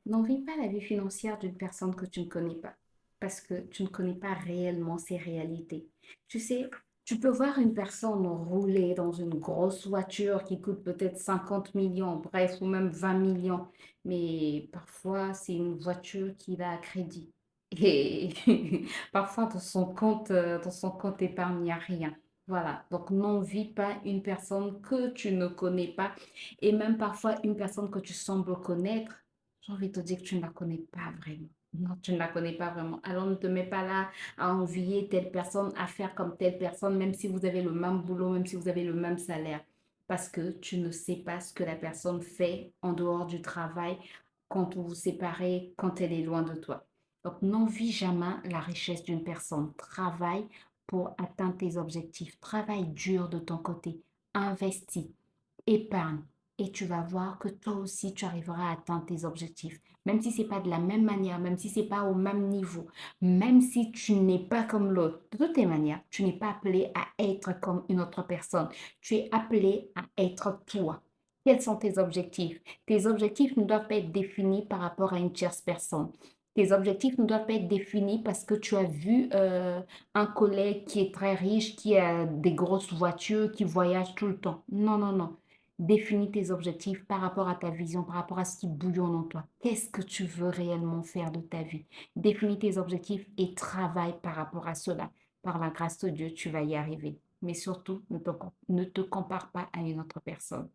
N'envie pas la vie financière d'une personne que tu ne connais pas, parce que tu ne connais pas réellement ses réalités. Tu sais, tu peux voir une personne rouler dans une grosse voiture qui coûte peut-être 50 millions, bref, ou même 20 millions, mais parfois c'est une voiture qu'il a à crédit. Et parfois dans son compte épargne, il n'y a rien. Voilà, donc n'envie pas une personne que tu ne connais pas et même parfois une personne que tu sembles connaître. J'ai envie de te dire que tu ne la connais pas vraiment. Non, tu ne la connais pas vraiment. Alors ne te mets pas là à envier telle personne, à faire comme telle personne, même si vous avez le même boulot, même si vous avez le même salaire. Parce que tu ne sais pas ce que la personne fait en dehors du travail, quand vous vous séparez, quand elle est loin de toi. Donc n'envie jamais la richesse d'une personne. Travaille pour atteindre tes objectifs. Travaille dur de ton côté. Investis. Épargne et tu vas voir que toi aussi, tu arriveras à atteindre tes objectifs. Même si c'est pas de la même manière, même si c'est pas au même niveau, même si tu n'es pas comme l'autre. De toutes les manières, tu n'es pas appelé à être comme une autre personne. Tu es appelé à être toi. Quels sont tes objectifs? Tes objectifs ne doivent pas être définis par rapport à une tierce personne. Tes objectifs ne doivent pas être définis parce que tu as vu un collègue qui est très riche, qui a des grosses voitures, qui voyage tout le temps. Non, non, non. Définis tes objectifs par rapport à ta vision, par rapport à ce qui bouillonne en toi. Qu'est-ce que tu veux réellement faire de ta vie? Définis tes objectifs et travaille par rapport à cela. Par la grâce de Dieu, tu vas y arriver. Mais surtout, ne te compare pas à une autre personne.